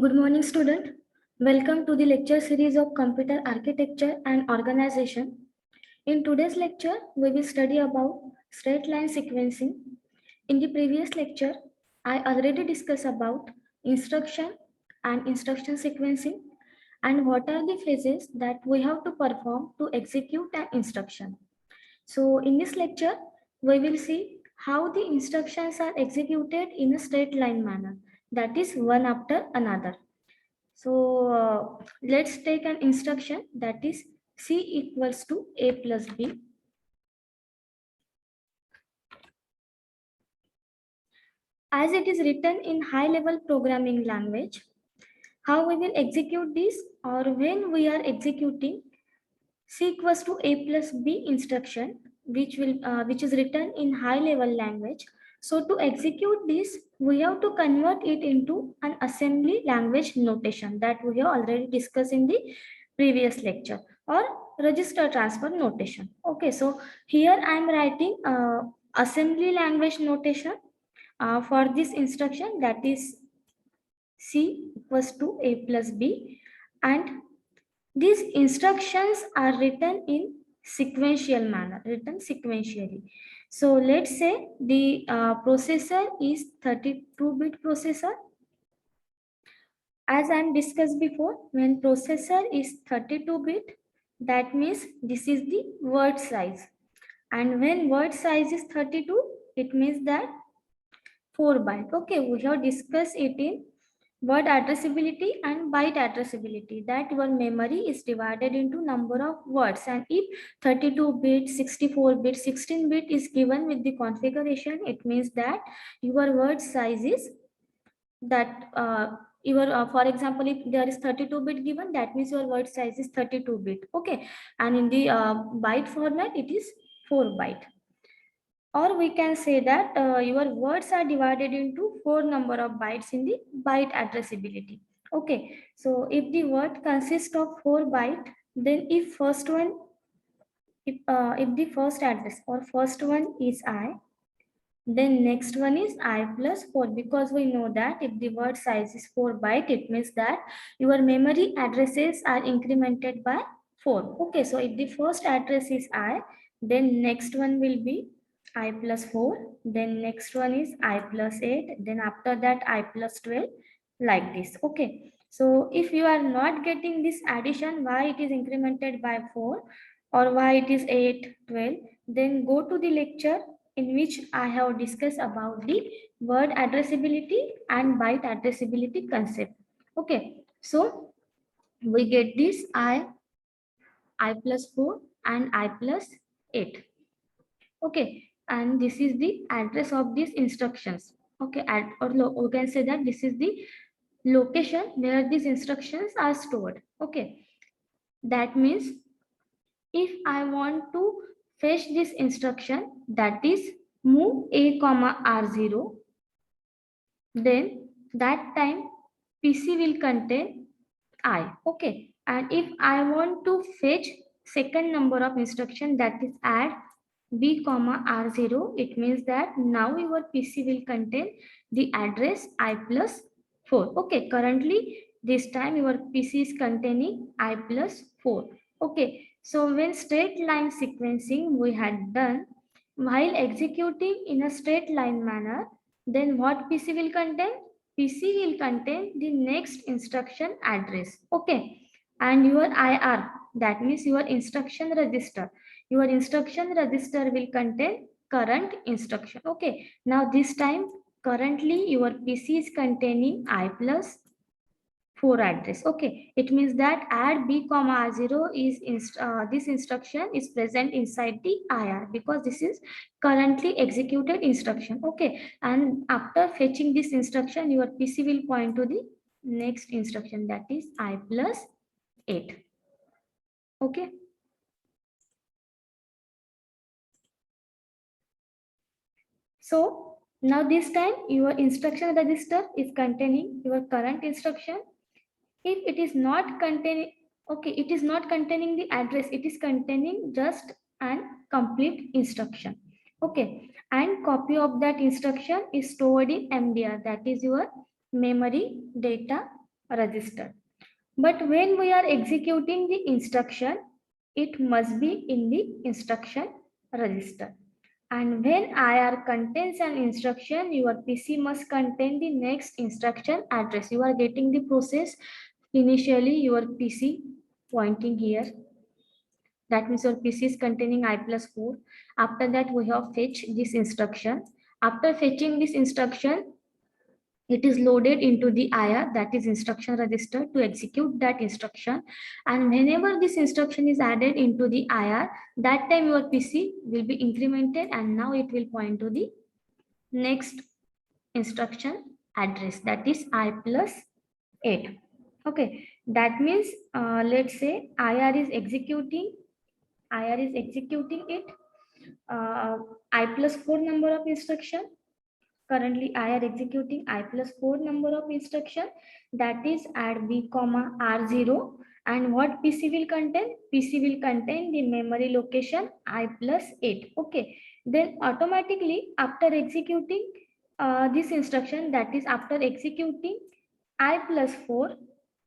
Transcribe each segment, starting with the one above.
Good morning, student. Welcome to the lecture series of Computer Architecture and Organization. In today's lecture, we will study about straight line sequencing. In the previous lecture, I already discussed about instruction and instruction sequencing and what are the phases that we have to perform to execute an instruction. So in this lecture, we will see how the instructions are executed in a straight line manner, that is one after another. So let's take an instruction that is C equals to A plus B. As it is written in high level programming language, how we will execute this, or when we are executing C equals to A plus B instruction, which is written in high level language. So to execute this, we have to convert it into an assembly language notation that we have already discussed in the previous lecture, or register transfer notation. Okay, so here I am writing assembly language notation for this instruction, that is C equals to A plus B, and these instructions are written in sequential manner, written sequentially. So let's say the processor is 32-bit processor. As I discussed before, when processor is 32-bit, that means this is the word size. And when word size is 32, it means that 4 byte. Okay, we have discussed it in word addressability and byte addressability, that your memory is divided into number of words, and if 32-bit, 64-bit, 16-bit is given with the configuration, it means that your word size is that your for example, if there is 32-bit given, that means your word size is 32-bit. Okay, and in the byte format it is 4 byte. Or we can say that your words are divided into 4 number of bytes in the byte addressability. Okay, so if the word consists of 4 byte, then if the first address or first one is I, then next one is I plus 4, because we know that if the word size is 4 byte, it means that your memory addresses are incremented by 4. Okay, so if the first address is I, then next one will be I plus 4, then next one is I plus 8, then after that I plus 12, like this. Okay, so if you are not getting this addition, why it is incremented by 4 or why it is 8, 12, then go to the lecture in which I have discussed about the word addressability and byte addressability concept. Okay, so we get this I plus 4 and I plus 8. Okay, and this is the address of these instructions. Okay, we can say that this is the location where these instructions are stored. Okay, that means if I want to fetch this instruction, that is move a comma r0, then that time PC will contain I. Okay, and if I want to fetch second number of instruction, that is add b comma r0, it means that now your PC will contain the address I plus 4. Okay, currently this time your PC is containing I plus 4. Okay, so when straight line sequencing we had done, while executing in a straight line manner, then what PC will contain? PC will contain the next instruction address. Okay, and your IR, that means your instruction register. Your instruction register will contain current instruction. Okay, now this time currently your PC is containing I plus 4 address. Okay, it means that add b comma r0 is this instruction is present inside the IR, because this is currently executed instruction. Okay, and after fetching this instruction, your PC will point to the next instruction, that is I plus 8. Okay, so now this time your instruction register is containing your current instruction. If it is not containing, okay, it is not containing the address, it is containing just an complete instruction. Okay, and copy of that instruction is stored in MDR, that is your memory data register. But when we are executing the instruction, it must be in the instruction register. And when IR contains an instruction, your PC must contain the next instruction address. You are getting the process. Initially, your PC pointing here. That means your PC is containing I plus 4. After that, we have fetch this instruction. After fetching this instruction, it is loaded into the IR, that is instruction register, to execute that instruction. And whenever this instruction is added into the IR, that time your PC will be incremented and now it will point to the next instruction address, that is I plus 8. Okay, that means let's say IR is executing it, I plus 4 number of instruction. Currently, I are executing I plus 4 number of instruction, that is add B comma R0. And what PC will contain? PC will contain the memory location I plus 8. Okay. Then automatically after executing this instruction, that is after executing I plus 4,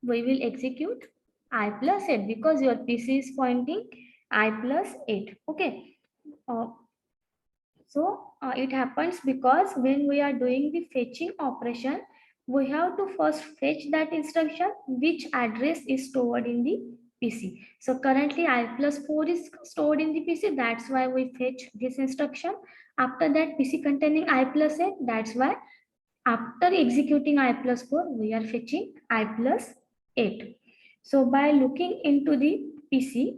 we will execute I plus 8 because your PC is pointing I plus 8. Okay. So it happens because when we are doing the fetching operation, we have to first fetch that instruction which address is stored in the PC. So currently I plus 4 is stored in the PC. That's why we fetch this instruction. After that PC containing I plus 8. That's why after executing I plus 4, we are fetching I plus 8. So by looking into the PC,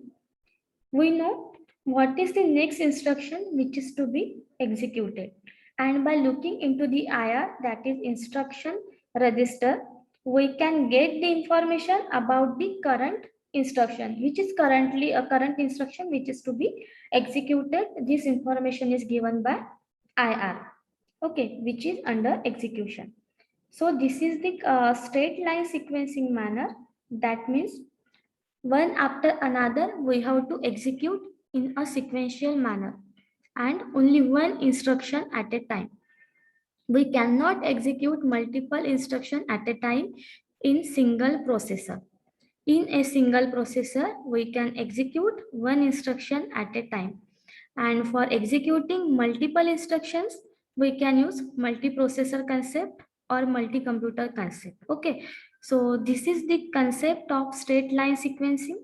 we know what is the next instruction which is to be executed. And by looking into the IR, that is instruction register, we can get the information about the current instruction, which is currently a current instruction which is to be executed. This information is given by IR, okay, which is under execution. So this is the straight line sequencing manner. That means one after another, we have to execute in a sequential manner and only one instruction at a time. We cannot execute multiple instructions at a time in single processor. In a single processor, we can execute one instruction at a time. And for executing multiple instructions, we can use multiprocessor concept or multi-computer concept. Okay, so this is the concept of straight line sequencing.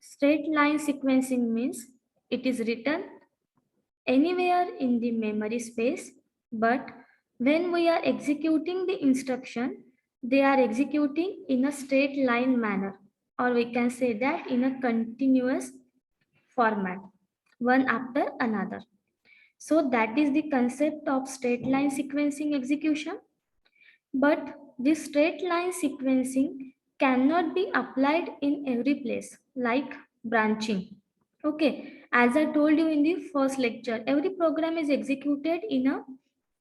Straight line sequencing means it is written anywhere in the memory space, but when we are executing the instruction, they are executing in a straight line manner, or we can say that in a continuous format, one after another. So that is the concept of straight line sequencing execution. But this straight line sequencing cannot be applied in every place, like branching. Okay, as I told you in the first lecture, every program is executed in a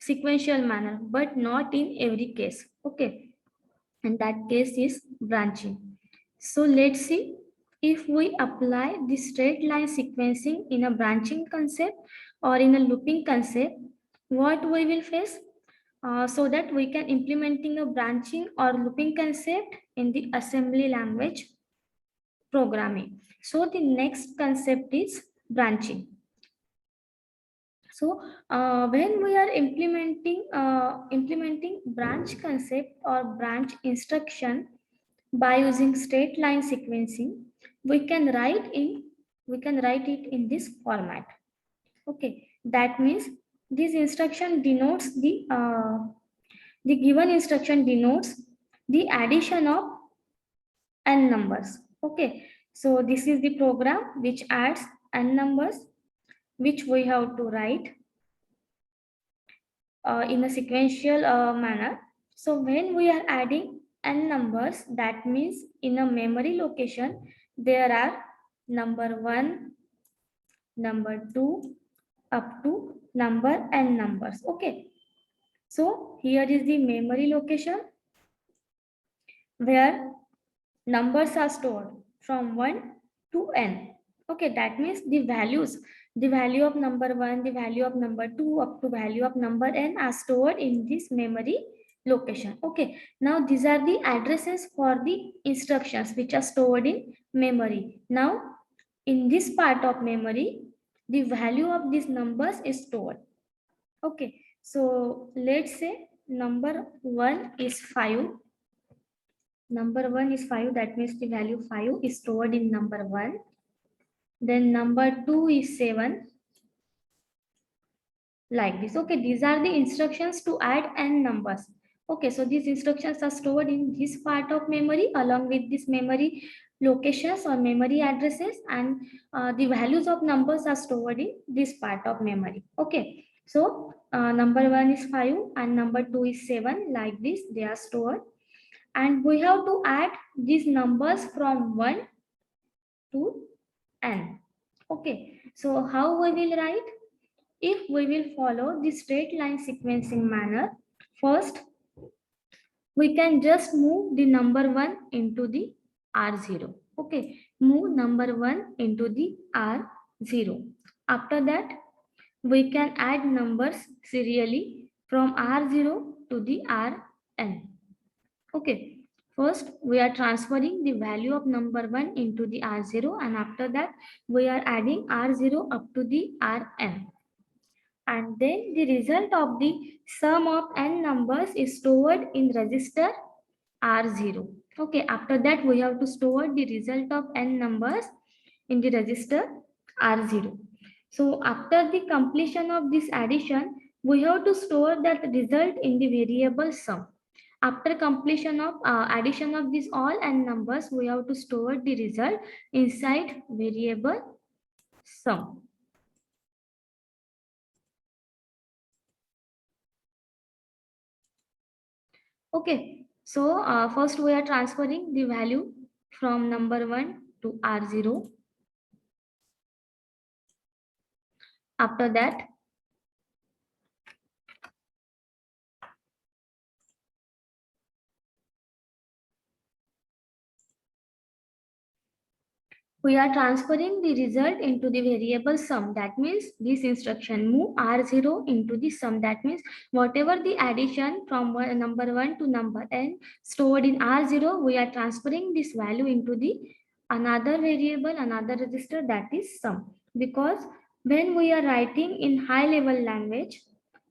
sequential manner, but not in every case. Okay, and that case is branching. So let's see if we apply the straight line sequencing in a branching concept or in a looping concept, what we will face. So that we can implementing a branching or looping concept in the assembly language programming. So the next concept is branching. So when we are implementing branch concept or branch instruction by using straight line sequencing, we can write it in this format. Okay, that means this instruction denotes the given instruction denotes the addition of n numbers. Okay, so this is the program which adds n numbers, which we have to write in a sequential manner. So when we are adding n numbers, that means in a memory location, there are number 1, number 2, up to number n numbers. Okay, so here is the memory location where numbers are stored from 1 to n. Okay, that means the value of number 1, the value of number 2, up to value of number n are stored in this memory location. Okay, now these are the addresses for the instructions which are stored in memory. Now in this part of memory, the value of these numbers is stored. Okay, so let's say number 1 is 5. Number 1 is 5, that means the value 5 is stored in number 1. Then number 2 is 7, like this. Okay, these are the instructions to add n numbers. Okay, so these instructions are stored in this part of memory along with this memory locations or memory addresses, and the values of numbers are stored in this part of memory. Okay, so number 1 is 5 and number 2 is 7, like this they are stored, and we have to add these numbers from 1 to n. Okay, so how we will write? If we will follow the straight line sequencing manner, first we can just move the number 1 into the R0. Okay, move number 1 into the R0. After that, we can add numbers serially from R0 to the Rn. Okay, first we are transferring the value of number 1 into the R0, and after that we are adding R0 up to the Rn. And then the result of the sum of n numbers is stored in register R0. Okay, after that we have to store the result of n numbers in the register R0. So after the completion of this addition, we have to store that result in the variable sum. After completion of addition of these all n numbers, we have to store the result inside variable sum. Okay, so first we are transferring the value from number 1 to R0. After that, we are transferring the result into the variable sum. That means this instruction move R0 into the sum. That means whatever the addition from number 1 to number n stored in R0, we are transferring this value into the another variable, another register, that is sum. Because when we are writing in high level language,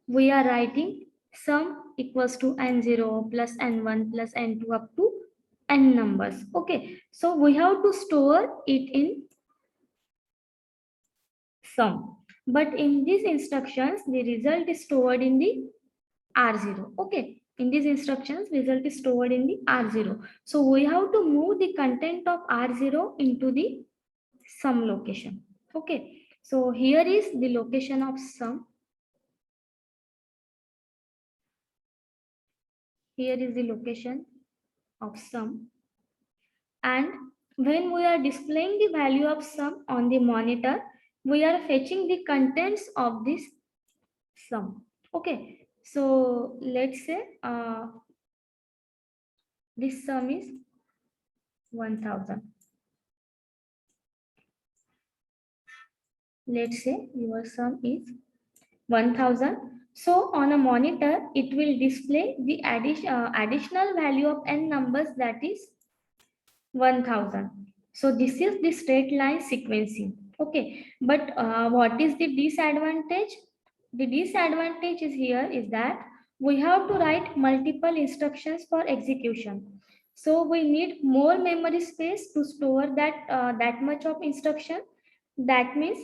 we are writing sum equals to n0 plus n1 plus n2 up to n numbers. Okay, so we have to store it in sum, but in these instructions the result is stored in the R0. Okay, in these instructions result is stored in the R0, so we have to move the content of R0 into the sum location. Okay, so here is the location of sum. Here is the location of sum, and when we are displaying the value of sum on the monitor, we are fetching the contents of this sum. Okay, so let's say this sum is 1000. Let's say your sum is 1000. So on a monitor, it will display the additional value of n numbers, that is 1000. So this is the straight line sequencing. Okay, but what is the disadvantage? The disadvantage is here is that we have to write multiple instructions for execution. So we need more memory space to store that much of instruction. That means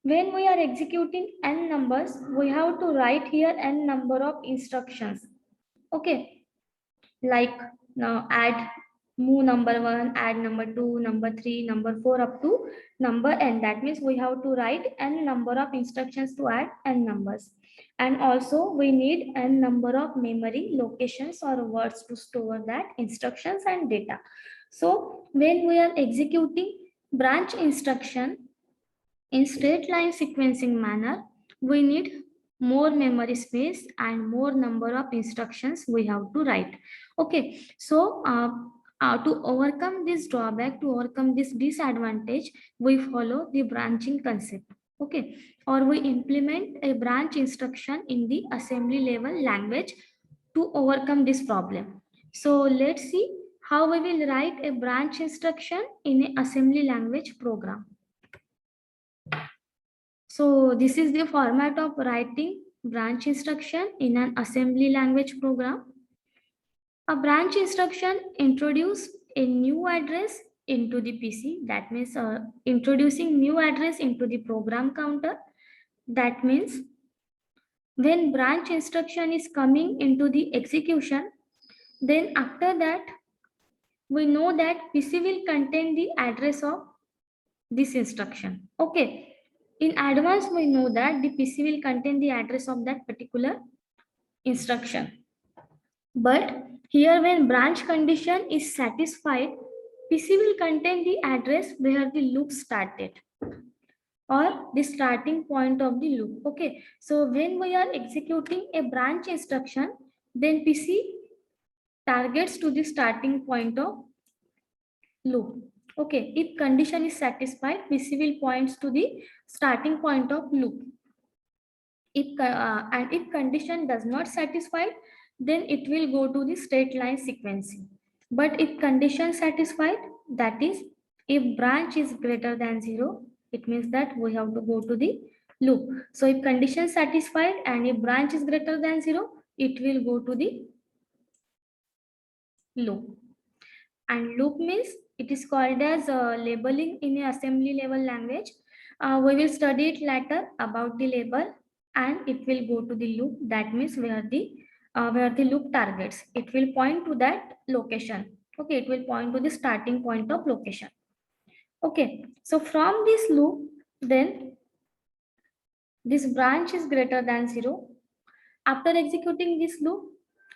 when we are executing n numbers, we have to write here n number of instructions. Okay, like now add, move number 1, add number 2, number 3, number 4 up to number n. That means we have to write n number of instructions to add n numbers, and also we need n number of memory locations or words to store that instructions and data. So when we are executing branch instruction in straight line sequencing manner, we need more memory space and more number of instructions we have to write. Okay, so to overcome this drawback, to overcome this disadvantage, we follow the branching concept. Okay, or we implement a branch instruction in the assembly level language to overcome this problem. So let's see how we will write a branch instruction in an assembly language program. So this is the format of writing branch instruction in an assembly language program. A branch instruction introduce a new address into the PC. That means introducing new address into the program counter. That means when branch instruction is coming into the execution, then after that, we know that PC will contain the address of this instruction. Okay. In advance, we know that the PC will contain the address of that particular instruction. But here when branch condition is satisfied, PC will contain the address where the loop started or the starting point of the loop. Okay, so when we are executing a branch instruction, then PC targets to the starting point of loop. Okay, if condition is satisfied, PC will points to the starting point of loop. If condition does not satisfy, then it will go to the straight line sequencing. But if condition satisfied, that is, if branch is greater than 0, it means that we have to go to the loop. So if condition satisfied and if branch is greater than 0, it will go to the loop. And loop means it is called as labeling in a assembly level language. We will study it later about the label, and it will go to the loop. That means where the loop targets, it will point to that location. Okay, it will point to the starting point of location. Okay, so from this loop, then this branch is greater than 0. After executing this loop,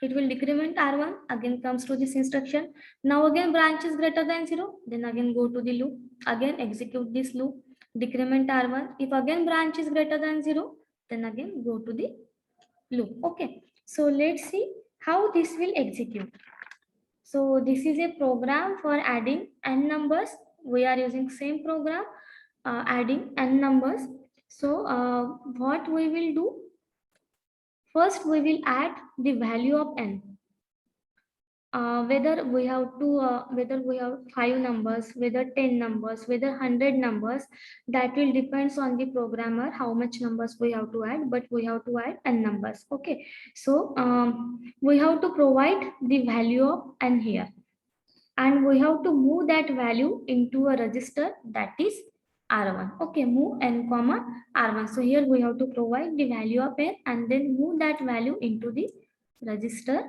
it will decrement R1, again comes to this instruction. Now again branch is greater than 0, then again go to the loop, again execute this loop, decrement R1. If again branch is greater than 0, then again go to the loop. Okay, so let's see how this will execute. So this is a program for adding n numbers. We are using same program, adding n numbers. So what we will do, first, we will add the value of n. Whether we have 5 numbers, whether 10 numbers, whether 100 numbers, that will depends on the programmer how much numbers we have to add, but we have to add n numbers. Okay, so we have to provide the value of n here, and we have to move that value into a register, that is R1. Okay, move n comma R1. So here we have to provide the value of n and then move that value into the register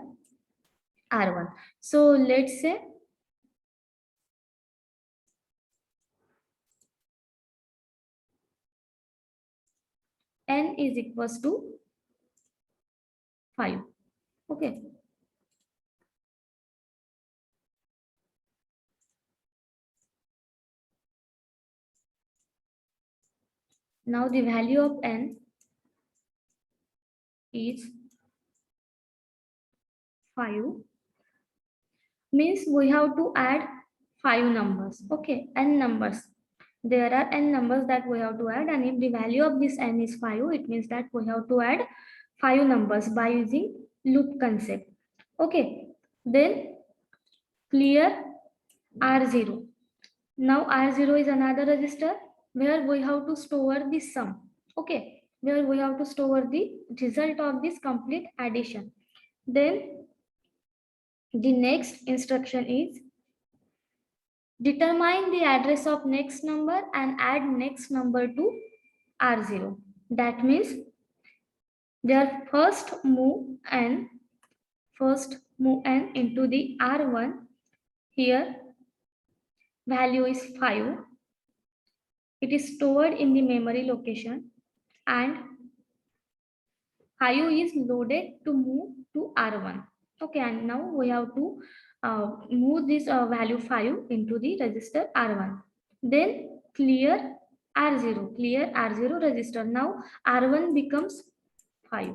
R1. So let's say n is equals to 5. Okay. Now the value of n is 5. Means we have to add 5 numbers. Okay, n numbers. There are n numbers that we have to add, and if the value of this n is 5, it means that we have to add 5 numbers by using loop concept. Okay, then clear R0. Now R0 is another register where we have to store the sum. Okay, where we have to store the result of this complete addition. Then the next instruction is determine the address of next number and add next number to R0. That means their first move n into the R1. Here value is 5. It is stored in the memory location, and 5 is loaded to move to R1. Okay, and now we have to move this value 5 into the register R1. Then clear R0 register. Now R1 becomes 5.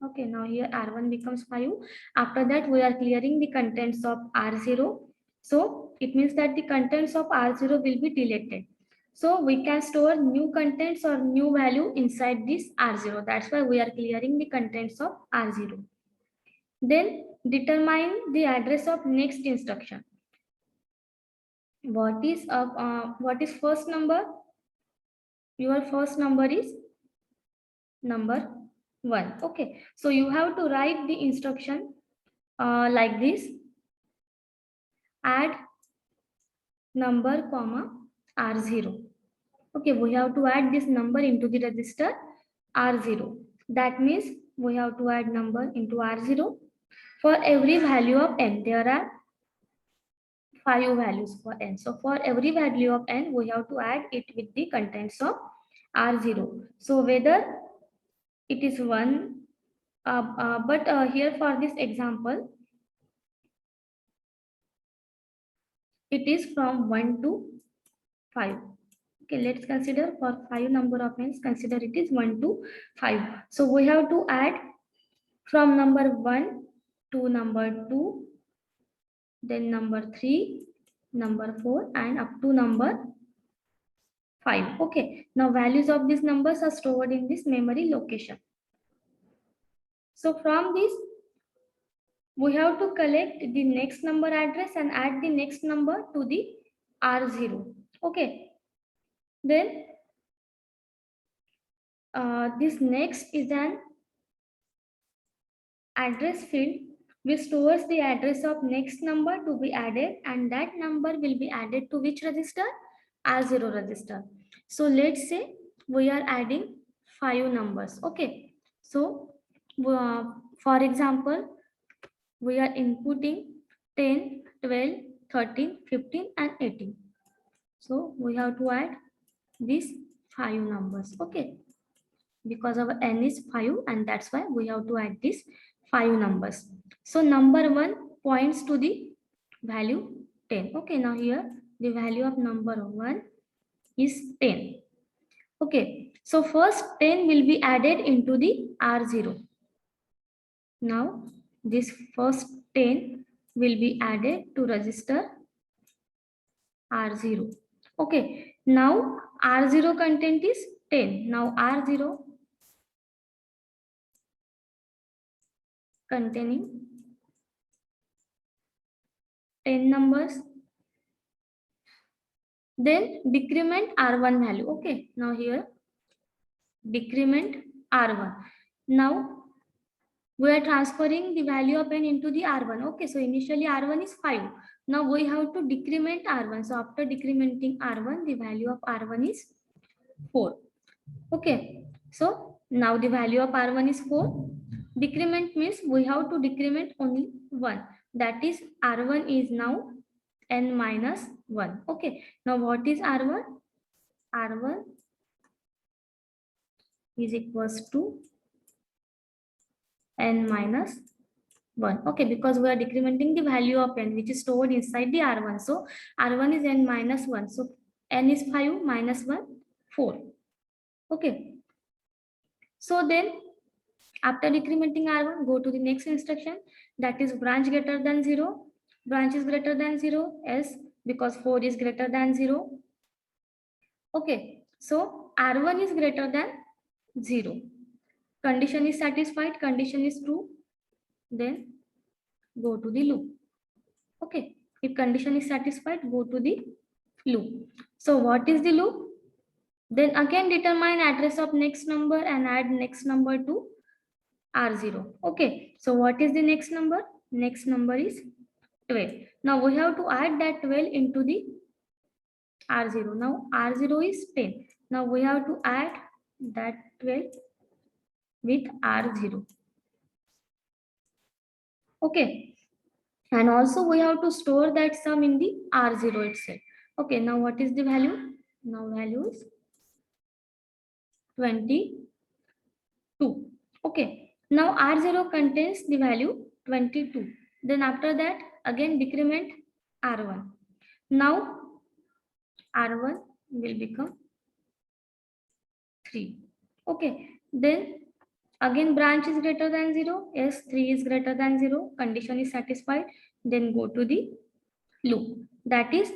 Okay, now here R1 becomes 5. After that, we are clearing the contents of R0. So it means that the contents of R0 will be deleted. So we can store new contents or new value inside this R0. That's why we are clearing the contents of R0. Then determine the address of next instruction. What is first number? Your first number is number 1. Okay, so you have to write the instruction like this: add number comma R0. Okay, we have to add this number into the register R0. That means we have to add number into R0 for every value of n. There are 5 values for n. So for every value of n, we have to add it with the contents of R0. So whether it is 1, but here for this example, it is from 1 to 5. Okay, let's consider for 5 number of n's, consider it is 1 to 5. So we have to add from number 1 to number 2, then number 3, number 4, and up to number 5. Okay, now values of these numbers are stored in this memory location. So from this, we have to collect the next number address and add the next number to the R0. Okay, then this next is an address field which stores the address of next number to be added, and that number will be added to which register? R0 register. So let's say we are adding 5 numbers. Okay, so for example, we are inputting 10, 12, 13, 15 and 18. So we have to add these 5 numbers. Okay, because our n is 5, and that's why we have to add these 5 numbers. So number 1 points to the value 10. Okay, now here the value of number 1 is 10. Okay, so first 10 will be added into the R0. Now this first 10 will be added to register R0. Okay, now R0 content is 10. Now R0 containing 10 numbers. Then decrement R1 value. Okay, now here decrement R1. Now we are transferring the value of n into the R1. Okay, so initially R1 is 5. Now we have to decrement R1. So after decrementing R1, the value of R1 is 4. Okay, so now the value of R1 is 4. Decrement means we have to decrement only 1. That is R1 is now n minus 1. Okay, now what is R1? R1 is equals to n minus 1. Okay, because we are decrementing the value of n which is stored inside the R1. So R1 is n minus 1. So n is 5 minus 1, 4. Okay, so then after decrementing R1, go to the next instruction, that is branch greater than 0. Branch is greater than 0, yes, because 4 is greater than 0. Okay, so R1 is greater than 0. Condition is satisfied, condition is true, then go to the loop. Okay, if condition is satisfied, go to the loop. So what is the loop? Then again determine address of next number and add next number to R0. Okay, so what is the next number? Next number is 12. Now we have to add that 12 into the R0. Now R0 is 10. Now we have to add that 12 with R0. Okay, and also we have to store that sum in the R0 itself. Okay, now what is the value? Now value is 22. Okay, now R0 contains the value 22. Then after that, again decrement R1. Now R1 will become 3. Okay, then again branch is greater than 0. Yes, 3 is greater than 0. Condition is satisfied. Then go to the loop. That is,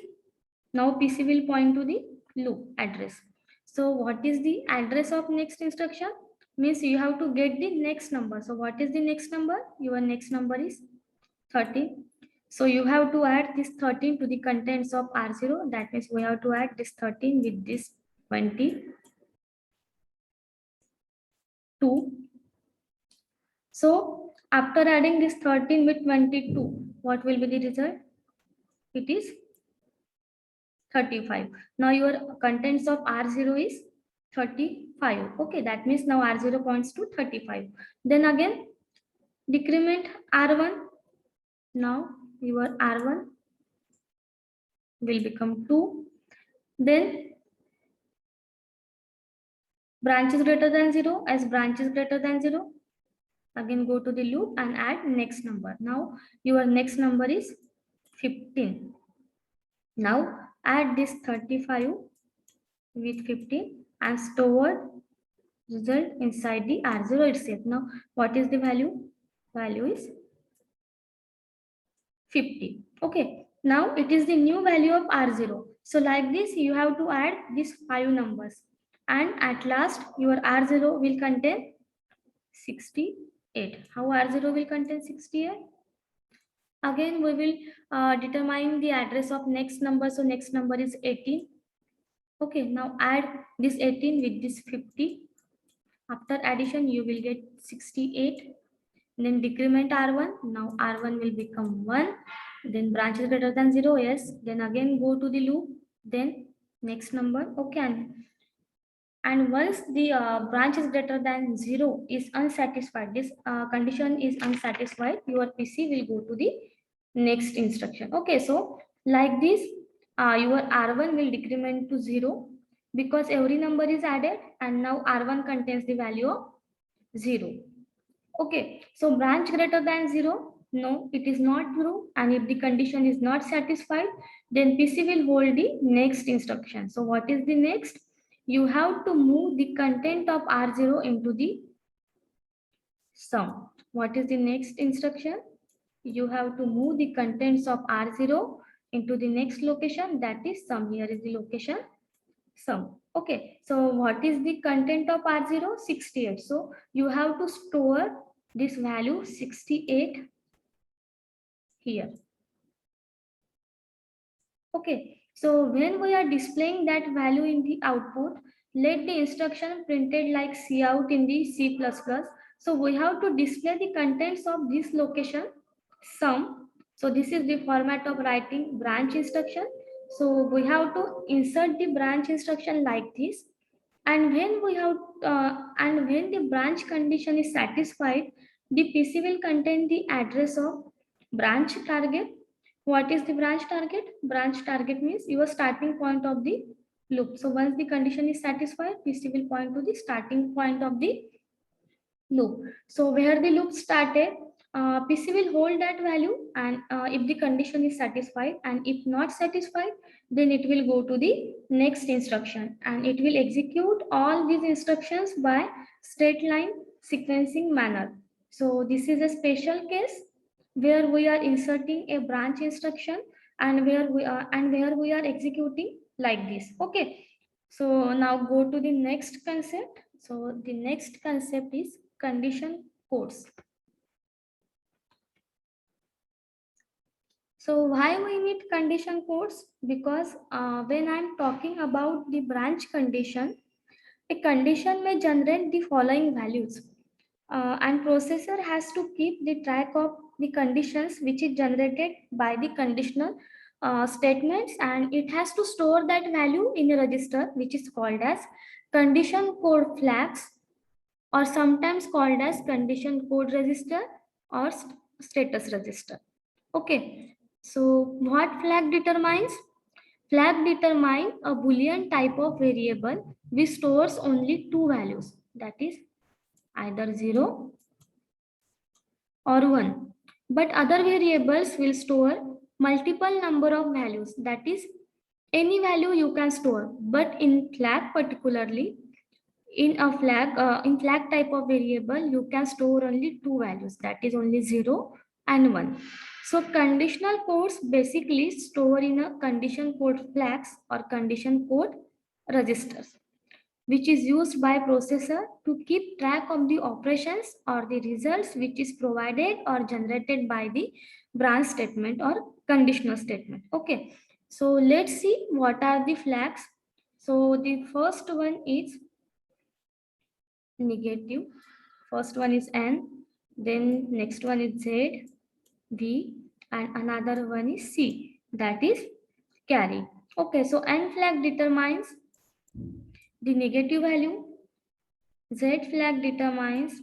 now PC will point to the loop address. So what is the address of next instruction? means you have to get the next number. So what is the next number? Your next number is 13. So you have to add this 13 to the contents of R0. That means we have to add this 13 with this 22. So after adding this 13 with 22, what will be the result? It is 35. Now your contents of R0 is 35. Okay, that means now R0 points to 35. Then again decrement R1. Now your R1 will become 2. Then branch is greater than 0. As branch is greater than 0, again go to the loop and add next number. Now your next number is 15. Now add this 35 with 15 and store result inside the R0 itself. Now what is the value? Value is 50. Okay, now it is the new value of R0. So like this you have to add these 5 numbers, and at last your R0 will contain 68. How R0 will contain 68? Again we will determine the address of next number. So next number is 18. Okay, now add this 18 with this 50. After addition you will get 68. Then decrement R1. Now R1 will become 1. Then branch is greater than 0. Yes. Then again go to the loop. Then next number. Okay. And once the branch is greater than 0 is unsatisfied, this condition is unsatisfied, your PC will go to the next instruction. Okay. So like this, your R1 will decrement to 0 because every number is added, and now R1 contains the value of 0. Okay, so branch greater than 0, no, it is not true. And if the condition is not satisfied, then PC will hold the next instruction. So what is the next? You have to move the content of R0 into the sum. What is the next instruction? You have to move the contents of R0 into the next location, that is sum. Here is the location sum. Okay, so what is the content of R0? 68. So you have to store this value 68 here. Okay, so when we are displaying that value in the output, let the instruction printed like cout in the C++. So we have to display the contents of this location sum. So this is the format of writing branch instruction. So we have to insert the branch instruction like this. And when the branch condition is satisfied, the PC will contain the address of branch target. What is the branch target? Branch target means your starting point of the loop. So once the condition is satisfied, PC will point to the starting point of the loop. So where the loop started, PC will hold that value, and if the condition is satisfied, and if not satisfied, then it will go to the next instruction, and it will execute all these instructions by straight line sequencing manner. So this is a special case where we are inserting a branch instruction, and where we are executing like this. Okay, so now go to the next concept. So the next concept is condition codes. So why we need condition codes? Because when I'm talking about the branch condition, a condition may generate the following values, and processor has to keep the track of the conditions which is generated by the conditional statements, and it has to store that value in a register which is called as condition code flags, or sometimes called as condition code register or status register. Okay, so what flag determines? Flag determine a boolean type of variable which stores only two values, that is either 0 or 1. But other variables will store multiple number of values, that is any value you can store. But in flag particularly, in flag type of variable, you can store only two values, that is only 0 and 1. So conditional codes basically store in a condition code flags or condition code registers. which is used by processor to keep track of the operations or the results which is provided or generated by the branch statement or conditional statement. Okay, so let's see what are the flags. So the first one is negative. First one is N, then next one is Z, V, and another one is C, that is carry. Okay, so N flag determines the negative value, Z flag determines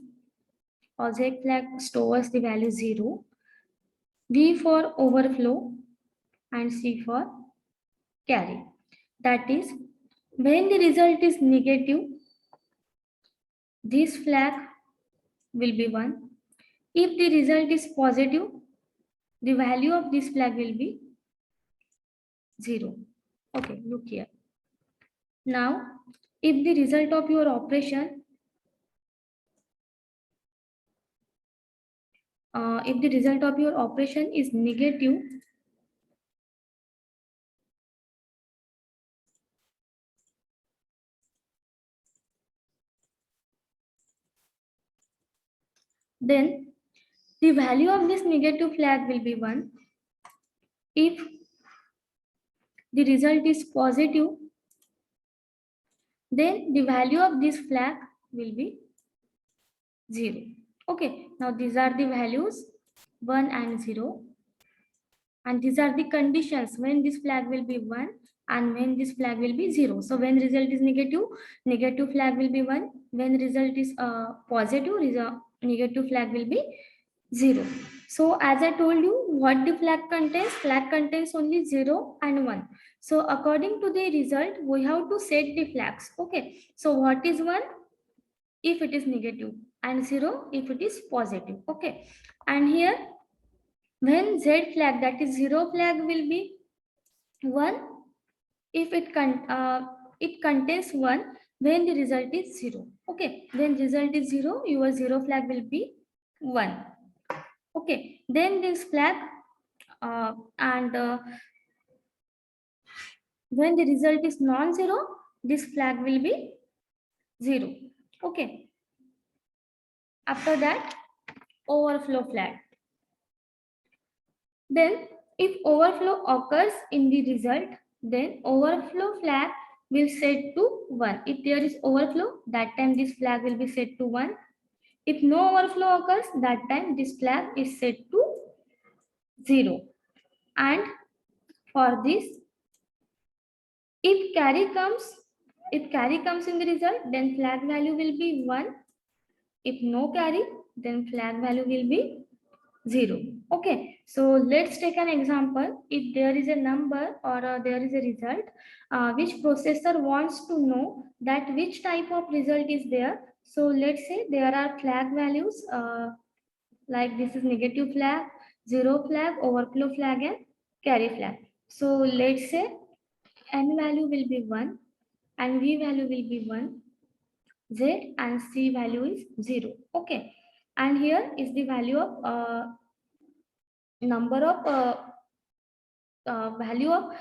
or Z flag stores the value 0, V for overflow, and C for carry. That is, when the result is negative, this flag will be 1. If the result is positive, the value of this flag will be 0. Okay, look here. Now, if the result of your operation, is negative, then the value of this negative flag will be 1. If the result is positive, then the value of this flag will be 0. Okay, now these are the values 1 and 0. And these are the conditions when this flag will be 1 and when this flag will be 0. So when result is negative, negative flag will be 1. When result is positive, negative flag will be 0. So as I told you, what the flag contains only 0 and 1. So according to the result, we have to set the flags. Okay, so what is 1 if it is negative and 0 if it is positive. Okay, and here when Z flag, that is 0 flag, will be 1 if it contains 1 when the result is 0. Okay, when result is 0, your 0 flag will be 1. Okay, then this flag and when the result is non-zero, this flag will be 0. Okay, after that, overflow flag. Then if overflow occurs in the result, then overflow flag will set to 1. If there is overflow, that time this flag will be set to 1. If no overflow occurs, that time this flag is set to 0. And for this, if carry comes in the result, then flag value will be 1. If no carry, then flag value will be 0. Okay, so let's take an example. If there is a number or there is a result, which processor wants to know that which type of result is there. So let's say there are flag values like this is negative flag, 0 flag, overflow flag, and carry flag. So let's say N value will be 1 and V value will be 1, Z and C value is 0. Okay, and here is the value of number of value of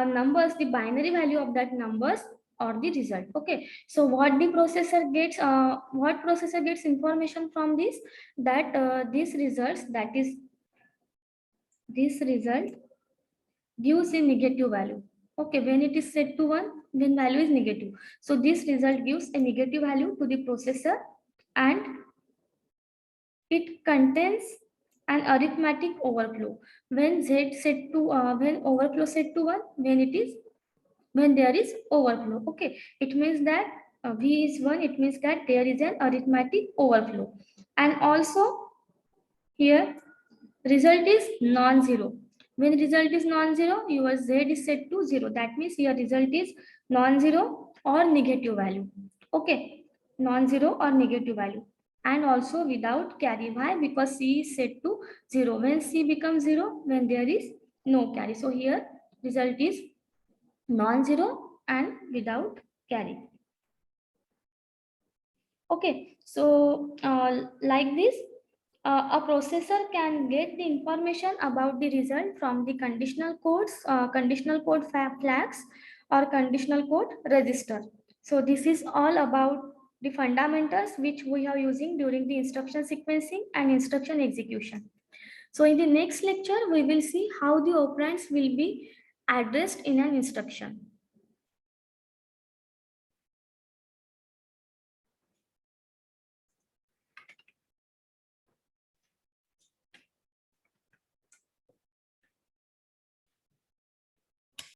numbers, the binary value of that numbers or the result. Okay, so what processor gets information from this, that this result gives a negative value. Okay, when it is set to 1, then value is negative. So this result gives a negative value to the processor, and it contains an arithmetic overflow. When when overflow set to 1, when there is overflow. Okay, it means that V is 1, it means that there is an arithmetic overflow. And also here result is non-zero. When result is non-zero, your Z is set to 0. That means your result is non-zero or negative value. Okay, non-zero or negative value. And also without carry. Why? Because C is set to 0. When C becomes 0, when there is no carry. So here result is non-zero and without carry. Okay, so like this, a processor can get the information about the result from the conditional code flags or conditional code register. So this is all about the fundamentals which we are using during the instruction sequencing and instruction execution. So in the next lecture, we will see how the operands will be addressed in an instruction.